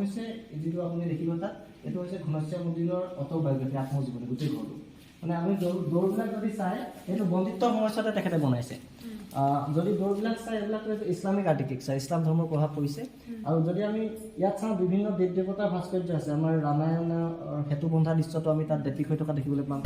হৈছে যিটো আপুনি দেখিব তাত এইটো হৈছে ঘনশ্যাম উদ্দিনৰ অটোবায়োগ্ৰাফি আত্মজীৱনী গোটেই ঘৰটো মানে আমি দৌৰবিলাক যদি চাই এইটো বন্দিত্ব সময়ছোৱাতে তেখেতে বনাইছে যদি দৌৰবিলাক চাই এইবিলাক ইছলামিক আৰ্টিটেক্সাৰ ইছলাম ধৰ্মৰ প্ৰভাৱ পৰিছে আৰু যদি আমি ইয়াত চাওঁ বিভিন্ন দেৱ দেৱতাৰ ভাস্কৰ্য আছে আমাৰ ৰামায়ণৰ সেতু বন্ধা দৃশ্যটো আমি তাত দেপিক হৈ থকা দেখিবলৈ পাম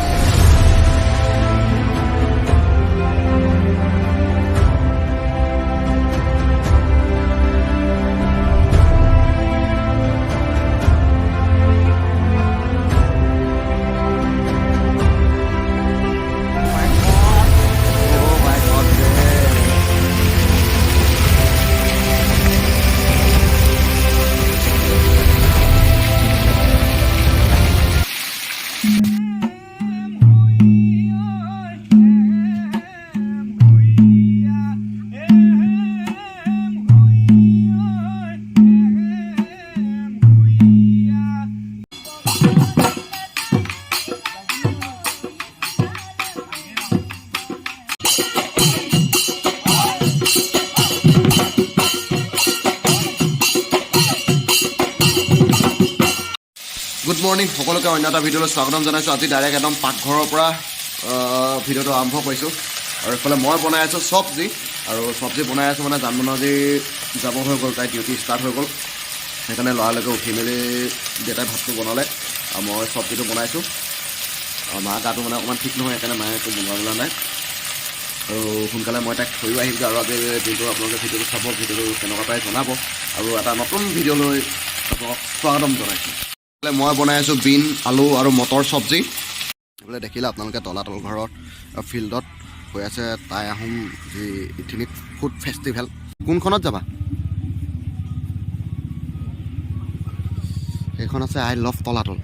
গুড মৰ্নিং সকলোকে অন্য এটা ভিডিঅ'লৈ স্বাগতম জনাইছোঁ আজি ডাইৰেক্ট একদম পাকঘৰৰ পৰা ভিডিঅ'টো আৰম্ভ কৰিছোঁ আৰু এইফালে মই বনাই আছোঁ চব্জি আৰু চব্জি বনাই আছোঁ মানে জানমন আজি যাব হৈ গ'ল তাই ডিউটি ষ্টাৰ্ট হৈ গ'ল সেইকাৰণে লৰালৈকে উঠি মেলি দেউতাই ভাতটো বনালে আৰু মই চব্জিটো বনাইছোঁ আৰু মা গাটো মানে অকণমান ঠিক নহয় সেইকাৰণে মায়ে একো বনোৱা নাই আৰু সোনকালে মই তাইক থৈও আহিছোঁ আৰু আজি দিনটো আপোনালোকে ভিডিঅ'টো চাব ভিডিঅ'টো কেনেকুৱা পাই জনাব আৰু এটা নতুন ভিডিঅ'লৈ আপোনাক স্বাগতম জনাইছোঁ মই বনাই আছোঁ বিন আলু আৰু মটৰ চব্জি এইফালে দেখিলে আপোনালোকে তলাতল ঘৰত ফিল্ডত হৈ আছে টাই আহোম যি ইথিনিক ফুড ফেষ্টিভেল কোনখনত যাবা এইখন আছে আই লভ তলাতল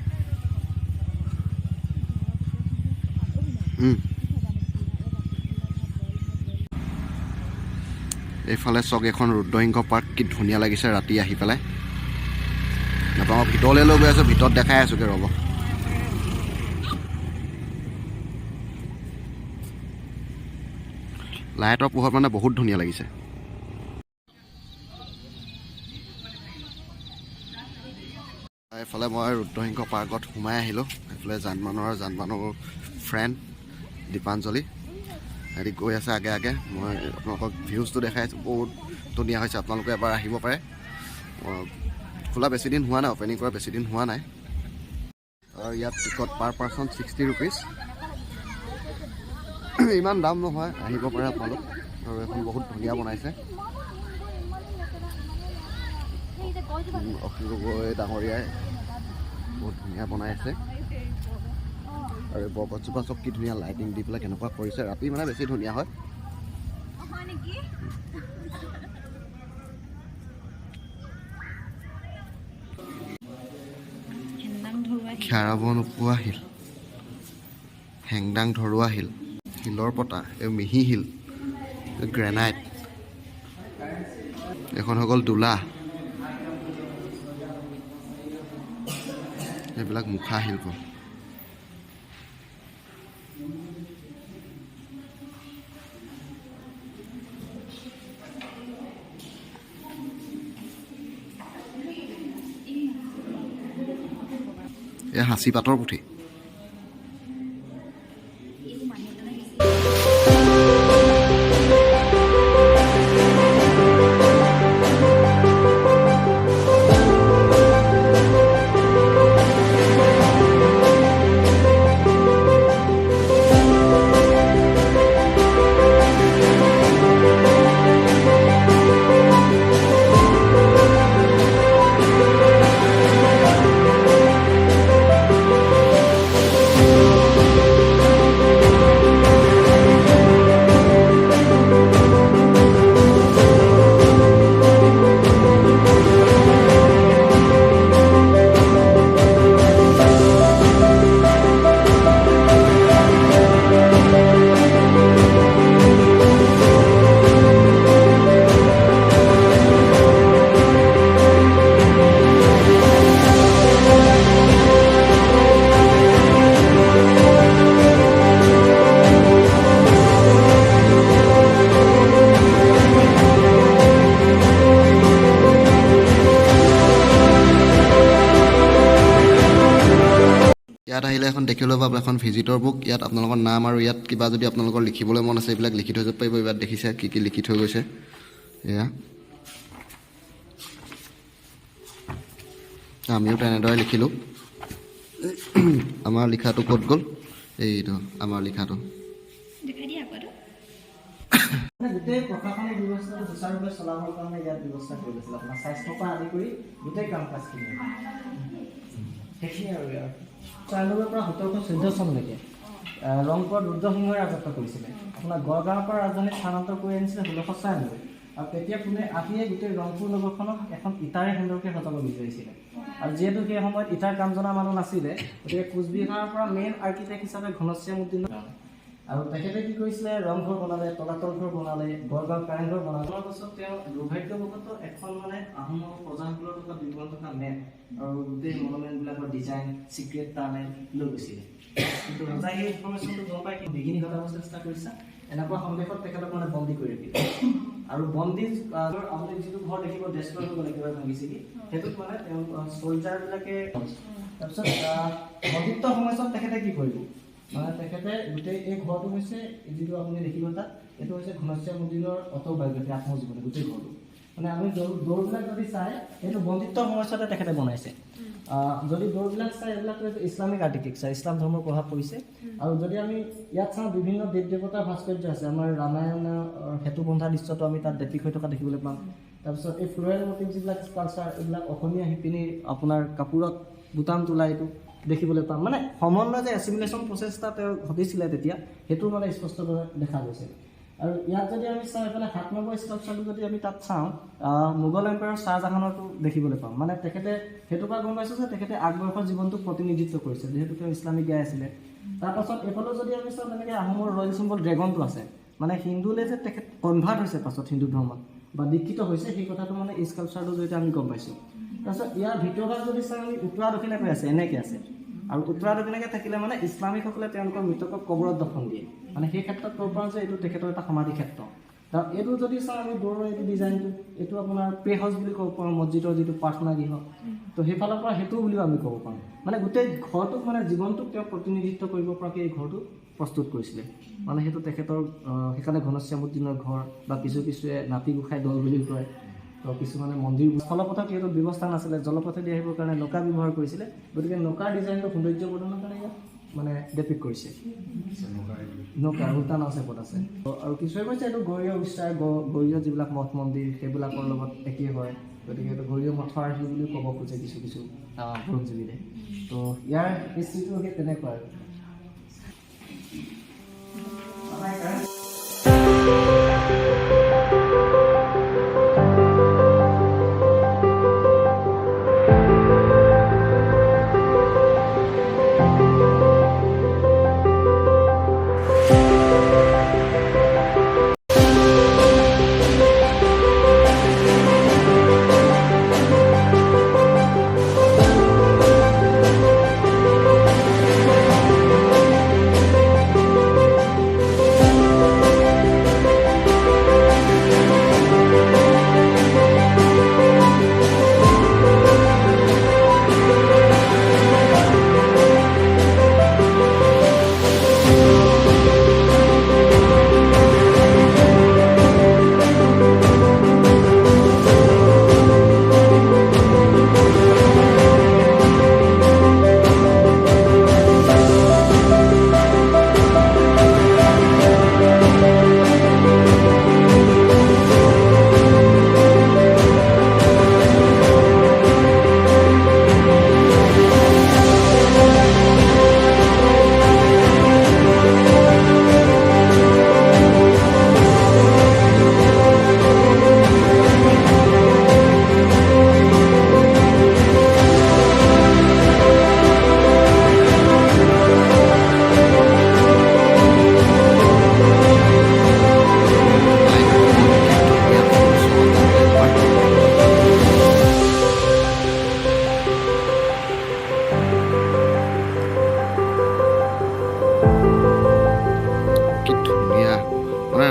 এইফালে চাওক এখন ৰুদ্ৰসিংহ পাৰ্ক কি ধুনীয়া লাগিছে ৰাতি আহি পেলাই আপোনাক ভিতৰলৈ লৈ গৈ আছোঁ ভিতৰত দেখাই আছোঁগৈ ৰ'ব লাইটৰ পোহৰত মানে বহুত ধুনীয়া লাগিছে এইফালে মই ৰুদ্ৰসিংহ পাৰ্কত সোমাই আহিলোঁ এইফালে জানমানৰ ফ্ৰেণ্ড দীপাঞ্জলি সিহঁতি গৈ আছে আগে আগে মই আপোনালোকক ভিউজটো দেখাই আছোঁ বহুত ধুনীয়া হৈছে আপোনালোকে এবাৰ আহিব পাৰে খোলা বেছি দিন হোৱা নাই অপেনিং কৰা বেছি দিন হোৱা নাই আৰু ইয়াত টিকট পাৰ পাৰ্চন 60 rupees ইমান দাম নহয় আহিব পাৰে আপোনালোক আৰু এখন বহুত ধুনীয়া বনাইছে অখিল গগৈ ডাঙৰীয়াই বহুত ধুনীয়া বনাই আছে আৰু বৰগছজোপা চব কি ধুনীয়া লাইটিং দি পেলাই কেনেকুৱা কৰিছে ৰাতি মানে বেছি ধুনীয়া হয় খেৰাব নোপোৱা শিল হেংদাং ধৰুৱা শিল শিলৰ পতা এই মিহি শিল গ্ৰেনাইট এখন হৈ গ'ল দোলা এইবিলাক মুখা শিল্প এয়া সাঁচি পাতৰ পুথি ইয়াত আহিলে এখন দেখি ল'ব এখন ভিজিটৰ বুক। ইয়াত আপোনালোকৰ নাম আৰু ইয়াত কিবা যদি আপোনালোকৰ লিখিবলৈ মন আছে এইবিলাক লিখি থৈ যাব পাৰিব। ইয়াত দেখিছে কি লিখি থৈ গৈছে। এয়া আমিও তেনেদৰে লিখিলোঁ। আমাৰ লিখাটো ক'ত গ'ল? এইটো আমাৰ লিখাটো। গোটেই প্ৰশাসনিক ব্যৱস্থাটো সুচাৰুৰূপে চলাবৰ কাৰণে ইয়াত ব্যৱস্থা কৰি লৈছিল। আপোনাৰ স্বাস্থ্যৰ পৰা আদি কৰি গোটেই কাম কাজখিনি সেইখিনি আৰু ৯৪ পৰা ১৭১৪ চনলৈকে ৰংপুৰত ৰুদ্ৰসিংহই ৰাজত্ব কৰিছিলে। আপোনাৰ গড়গাঁৱৰ পৰা ৰাজধানী স্থানান্তৰ কৰি আনিছিলে ১৬৯৬। আৰু তেতিয়া কোনে আহিয়ে গোটেই ৰংপুৰ নগৰখনক এখন ইটাৰে সুন্দৰকৈ সজাব বিচাৰিছিলে। আৰু যিহেতু সেই সময়ত ইটাৰ কাম জনা মানুহ নাছিলে, গতিকে কোচবিহাৰৰ পৰা মেইন আৰ্কিটেক্ট হিচাপে ঘনশ্যাম উদ্দিনৰ আৰু তেখেতে কি কৰিছিলে, ৰংঘৰ বনালে, তলাতল ঘৰ বনালে, গড়গাঁও কাৰেংঘৰ বনালে। তাৰ পাছত তেওঁ দুৰ্ভাগ্যবশতঃ এখন আহোম প্ৰজাসকলৰ থকা বিৱৰণ থকা মেপ আৰু গোটেই মনুমেণ্টবিলাকৰ ডিজাইন চিক্ৰেট টানে লৈ গৈছিলে। কিন্তু ৰজাই সেই ইনফৰ্মেশ্যনটো গম পাই বিঘিনি ঘটাব চেষ্টা কৰিছে। এনেকুৱা সন্দেহত তেখেতক বন্দী কৰি ৰাখিলে। আৰু বন্দী আপুনি যিটো ঘৰ দেখিব ডেষ্ট্ৰয় হৈ গ'ল, একেবাৰে ভাঙিছিগি, সেইটোত তেওঁ চলজাৰবিলাকে তাৰপিছত বন্দীত্ব সময়ছোৱাত তেখেতে কি কৰিব, তেখেতে গোটেই এই ঘৰটো হৈছে যিটো আপুনি দেখিব তাত, এইটো হৈছে ঘনশ্যাম উদ্দিনৰ অটোবায়োগ্ৰাফি, আত্মজীৱনী গোটেই ঘৰটো। আপুনি দৌৰবিলাক যদি চাই, এইটো বন্দীত্ব সময়ছোৱাতে তেখেতে বনাইছে। যদি দৌৰবিলাক চাই এইবিলাক ইছলামিক আৰ্কিটেক্সাৰ, ইছলাম ধৰ্মৰ প্ৰভাৱ পৰিছে। আৰু যদি আমি ইয়াত চাওঁ বিভিন্ন দেৱ দেৱতাৰ ভাস্কৰ্য আছে। আমাৰ ৰামায়ণৰ সেতু বন্ধা দৃশ্যটো আমি তাত ডেপিক হৈ থকা দেখিবলৈ পাম। তাৰপিছত এই ফ্লোৰেল মটিভ যিবিলাক স্কাল্পচাৰ, এইবিলাক অসমীয়া শিপিনীৰ আপোনাৰ কাপোৰত বুটাম তোলা এইটো দেখিবলৈ পাম। সমন্বয় যে এছিমিলেশ্যন প্ৰচেষ্টা তেওঁ ঘটিছিলে তেতিয়া, সেইটো স্পষ্টভাৱে দেখা গৈছে। আৰু ইয়াত যদি আমি চাওঁ, এইফালে ৭ নম্বৰ স্কাল্পচাৰটো যদি আমি তাত চাওঁ, মোগল এম্পায়াৰ শ্বাহজাহানৰটো দেখিবলৈ পাম। তেখেতে সেইটো পৰা গম পাইছোঁ যে তেখেতে আগবয়সৰ জীৱনটোক প্ৰতিনিধিত্ব কৰিছে, যিহেতু তেওঁ ইছলামিক গাই আছিলে। তাৰপাছত এইফালেও যদি আমি চাওঁ, তেনেকৈ আহোমৰ ৰয়েল চিম্বল ড্ৰেগনটো আছে। হিন্দুলৈ যে তেখেত কনভাৰ্ট হৈছে পাছত হিন্দু ধৰ্মত বা দীক্ষিত হৈছে, সেই কথাটো এই স্কাল্পচাৰটোৰ জৰিয়তে আমি গম পাইছোঁ। তাৰপিছত ইয়াৰ ভিতৰভাগ যদি চাওঁ, আমি উত্তৰা দক্ষিণাকৈ আছে, এনেকৈ আছে। আৰু উত্তৰা দক্ষিণাকৈ থাকিলে ইছলামিকসকলে তেওঁলোকৰ মৃতকক কবৰত দফন দিয়ে। সেই ক্ষেত্ৰত ক'ব পাৰোঁ যে এইটো তেখেতৰ এটা সমাধি ক্ষেত্ৰ। তাৰ এইটো যদি চাওঁ আমি দৌৰৰ এইটো ডিজাইনটো, এইটো আপোনাৰ প্ৰে হাউচ বুলি ক'ব পাৰোঁ, মছজিদৰ যিটো প্ৰাৰ্থনা গৃহ। তো সেইফালৰ পৰা সেইটো বুলিও আমি ক'ব পাৰোঁ। গোটেই ঘৰটোক জীৱনটোক তেওঁ প্ৰতিনিধিত্ব কৰিব পৰাকৈ এই ঘৰটো প্ৰস্তুত কৰিছিলে। সেইটো তেখেতৰ সেইকাৰণে ঘনশ্যাম উদ্দিনৰ ঘৰ বা কিছু কিছুৱে নাতি গোসাঁই দল বুলি কয়। তো কিছুমানে মন্দিৰ স্থলপথত যিহেতু ব্যৱস্থা নাছিলে, জলপথেদি আহিবৰ কাৰণে নৌকা ব্যৱহাৰ কৰিছিলে, গতিকে নৌকাৰ ডিজাইনটো সৌন্দৰ্য বৰ্ধনৰ কাৰণে ইয়াত ডেপিক কৰিছে। নৌকা উল্টা নাও চেপত আছে। আৰু কিছুৱে কৈছে এইটো গৌৰীয় উচ্চাৰ, গৌৰীয় যিবিলাক মঠ মন্দিৰ সেইবিলাকৰ লগত একেই হয়, গতিকে এইটো গৌৰীয় মঠৰ আৰ্হি বুলিও ক'ব খোজে কিছু কিছু বুৰঞ্জীবিদে। তো ইয়াৰ হিষ্ট্ৰীটো সেই তেনেকুৱা আৰু।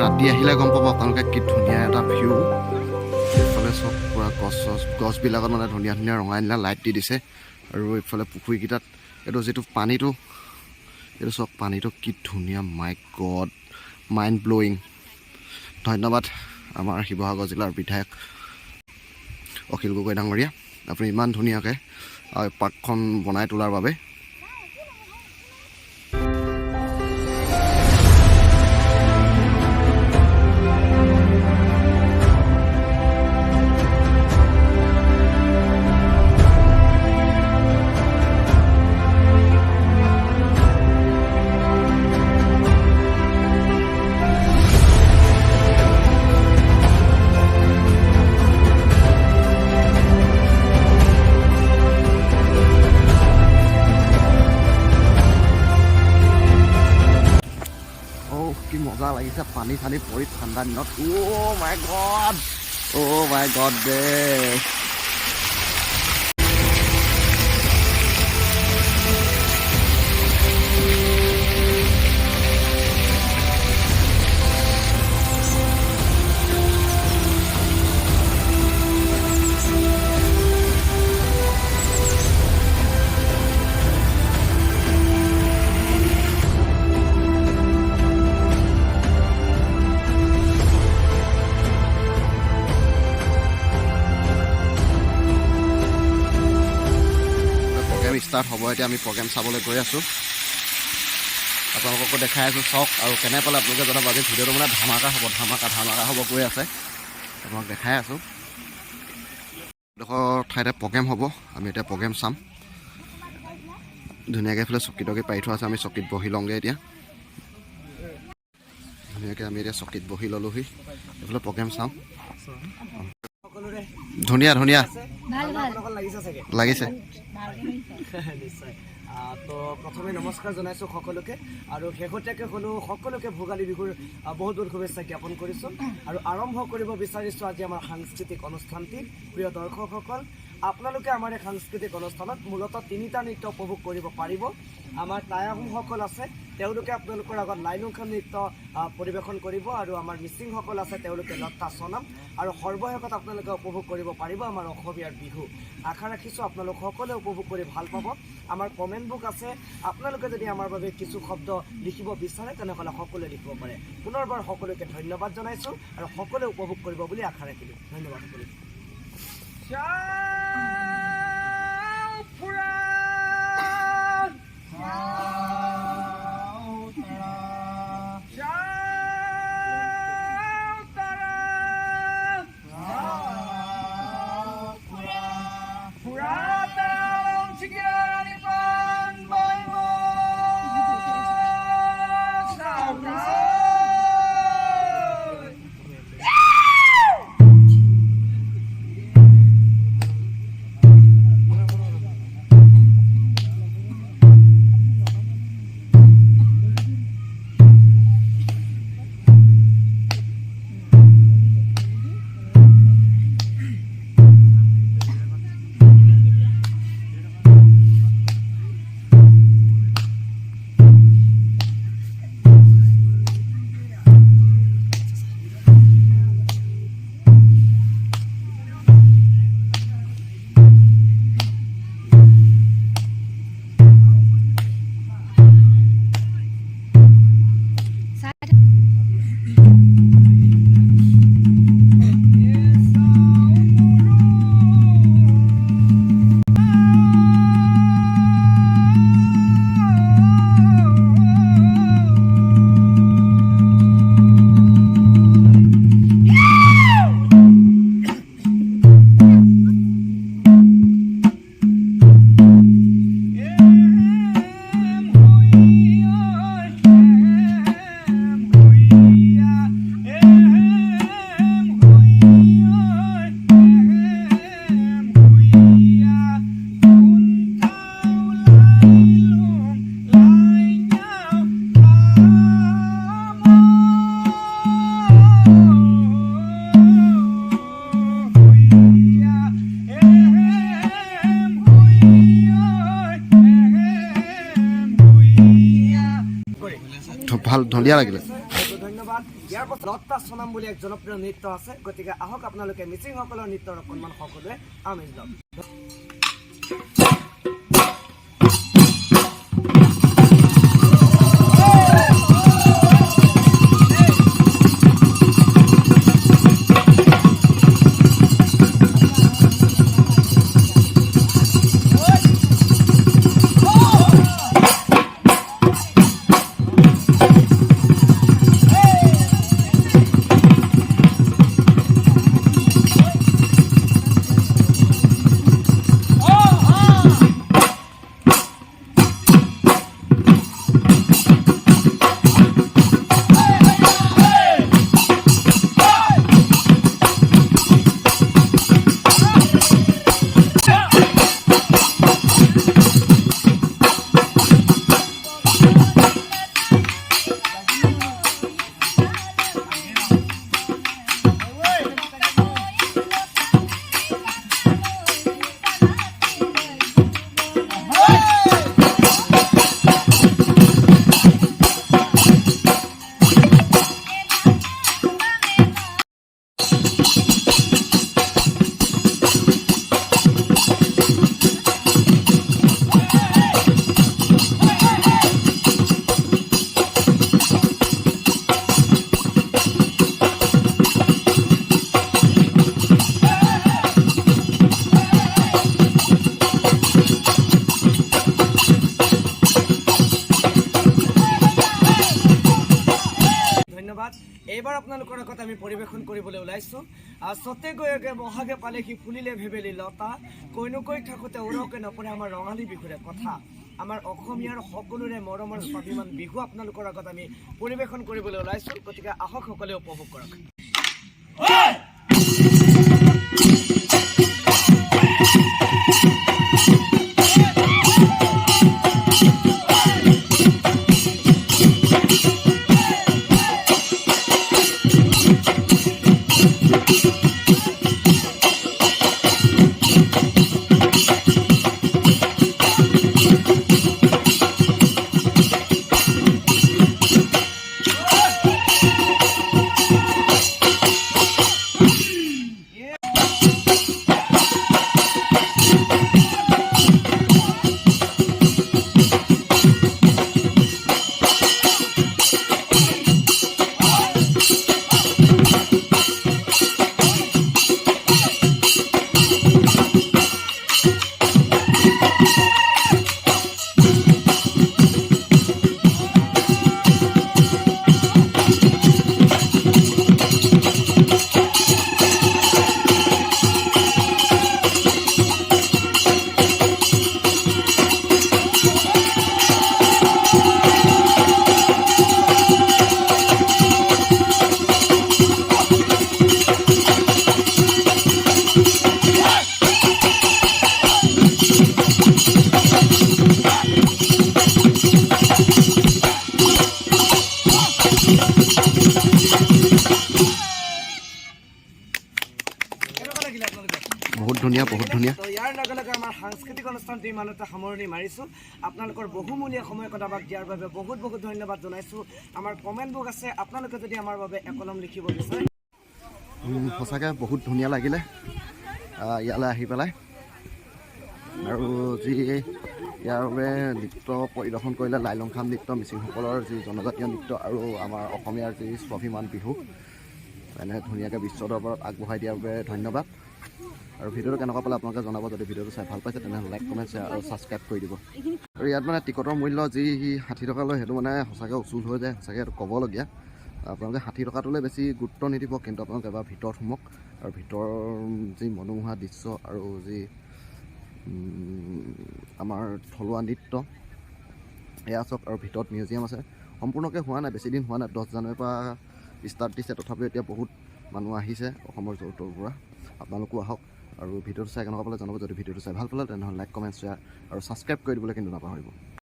ৰাতি আহিলে গম পাব আপোনালোকে কি ধুনীয়া এটা ভিউ। এইফালে চব পূৰা গছবিলাকত ধুনীয়া ধুনীয়া ৰঙা নীলা লাইট দি দিছে। আৰু এইফালে পুখুৰীকেইটাত এইটো যিটো পানীটো এইটো চাওক পানীটো কি ধুনীয়া মাই গড মাইণ্ড ব্ল'য়িং ধন্যবাদ আমাৰ শিৱসাগৰ জিলাৰ বিধায়ক অখিল গগৈ ডাঙৰীয়া আপুনি ইমান ধুনীয়াকৈ পাৰ্কখন বনাই তোলাৰ বাবে কি মজা লাগিছে পানী চানী পৰি ঠাণ্ডা দিনত অ' মাই গড দে ষ্টাৰ্ট হ'ব এতিয়া আমি প্ৰগ্ৰেম চাবলৈ গৈ আছোঁ আপোনালোককো দেখাই আছোঁ চাওক আৰু কেনে পালে আপোনালোকে জনাব আজি ভিডিঅ'টো মানে ধামাকা হ'ব গৈ আছে আপোনাক দেখাই আছোঁ এডোখৰ ঠাইতে প্ৰগ্ৰেম হ'ব আমি এতিয়া প্ৰগ্ৰেম চাম ধুনীয়াকৈ এইফালে চকী তকী পাৰি থোৱা আছে আমি চকীত বহি লওঁগৈ এতিয়া ধুনীয়াকৈ আমি এতিয়া চকীত বহি ল'লোহি এইফালে প্ৰগ্ৰেম চাম ধুনীয়া লাগিছে তো প্ৰথমে নমস্কাৰ জনাইছোঁ সকলোকে আৰু শেহতীয়াকৈ সকলোকে ভোগালী বিহুৰ বহুত বহুত শুভেচ্ছা জ্ঞাপন কৰিছোঁ আৰু আৰম্ভ কৰিব বিচাৰিছোঁ আজি আমাৰ সাংস্কৃতিক অনুষ্ঠানটি প্ৰিয় দৰ্শকসকল আপোনালোকে আমাৰ এই সাংস্কৃতিক অনুষ্ঠানত মূলতঃ তিনিটা নৃত্য উপভোগ কৰিব পাৰিব আমাৰ টাই আহোমসকল আছে তেওঁলোকে আপোনালোকৰ আগত লাইলুংখান নৃত্য পৰিৱেশন কৰিব আৰু আমাৰ মিচিংসকল আছে তেওঁলোকে লত্তা চনাম আৰু সৰ্বশেষত আপোনালোকে উপভোগ কৰিব পাৰিব আমাৰ অসমীয়াৰ বিহু আশা ৰাখিছোঁ আপোনালোক সকলোৱে উপভোগ কৰি ভাল পাব আমাৰ কমেণ্ট বুক আছে আপোনালোকে যদি আমাৰ বাবে কিছু শব্দ লিখিব বিচাৰে তেনেহ'লে সকলোৱে লিখিব পাৰে পুনৰবাৰ সকলোকে ধন্যবাদ জনাইছোঁ আৰু সকলোৱে উপভোগ কৰিব বুলি আশা ৰাখিলোঁ ধন্যবাদ সকলোকে ভাল ধুনীয়া লাগিলে ধন্যবাদ ইয়াৰ পাছত লত্তা চনাম বুলি এক জনপ্ৰিয় নৃত্য আছে গতিকে আহক আপোনালোকে মিচিংসকলৰ নৃত্যৰ অকণমান সকলোৱে আমেজ লওক আমি পৰিৱেশন কৰিবলৈ ওলাইছোঁ। চতে গৈকে বহাগে পালে সি ফুলিলে ভেবেলি লতা, কৈনুকৈ থাকোঁতে উৰকে নপৰে আমাৰ ৰঙালী বিহুৰে কথা। আমাৰ অসমীয়াৰ সকলোৰে মৰমৰ স্বাভিমান বিহু আপোনালোকৰ আগত আমি পৰিৱেশন কৰিবলৈ ওলাইছোঁ। গতিকে আহক সকলোৱে উপভোগ কৰক। বহুত ধুনীয়া, বহুত ধুনীয়া। তো ইয়াৰ লগে লগে আমাৰ সাংস্কৃতিক অনুষ্ঠানটো ইমানতে সামৰণি মাৰিছোঁ। আপোনালোকৰ বহুমূলীয়া সময় কটাবাক দিয়াৰ বাবে বহুত বহুত ধন্যবাদ জনাইছোঁ। আমাৰ কমেণ্ট বুক আছে, আপোনালোকে যদি আমাৰ বাবে একলম লিখিব বিচাৰে। সঁচাকৈ বহুত ধুনীয়া লাগিলে ইয়ালৈ আহি পেলাই। আৰু যি ইয়াৰ বাবে নৃত্য পৰিদৰ্শন কৰিলে লাইলংখাম নৃত্য, মিচিংসকলৰ যি জনজাতীয় নৃত্য আৰু আমাৰ অসমীয়াৰ যি স্বাভিমান বিহু, এনে ধুনীয়াকৈ বিশ্ব দৰবাৰত আগবঢ়াই দিয়াৰ বাবে ধন্যবাদ। আৰু ভিডিঅ'টো কেনেকুৱা পালে আপোনালোকে জনাব। যদি ভিডিঅ'টো চাই ভাল পাইছে তেনেহ'লে লাইক, কমেণ্ট, শ্বেয়াৰ আৰু ছাবস্ক্ৰাইব কৰি দিব। আৰু ইয়াত মানে টিকটৰ মূল্য যি 60 টকা লয়, সেইটো মানে সঁচাকৈ উচুল হৈ যায়, সঁচাকৈ সেইটো ক'বলগীয়া। আপোনালোকে 60 টকাটোলৈ বেছি গুৰুত্ব নিদিব, কিন্তু আপোনালোকে এবাৰ ভিতৰত সোমক আৰু ভিতৰৰ যি মনোমোহা দৃশ্য আৰু যি আমাৰ থলুৱা নৃত্য এয়া চাওক। আৰু ভিতৰত মিউজিয়াম আছে, সম্পূৰ্ণকৈ হোৱা নাই, বেছি দিন হোৱা নাই, 10 জানুৱাৰীৰ পৰা ষ্টাৰ্ট দিছে। তথাপিও এতিয়া বহুত মানুহ আহিছে অসমৰ য'ৰ ত'ৰ পৰা। আপোনালোকো আহক আৰু ভিডিঅ'টো চাই কেনেকুৱা পালে জনাব। যদি ভিডিঅ'টো চাই ভাল পালে তেনেহ'লে লাইক, কমেণ্ট, শ্বেয়াৰ আৰু ছাবস্ক্ৰাইব কৰি দিবলৈ কিন্তু নাপাহৰিব।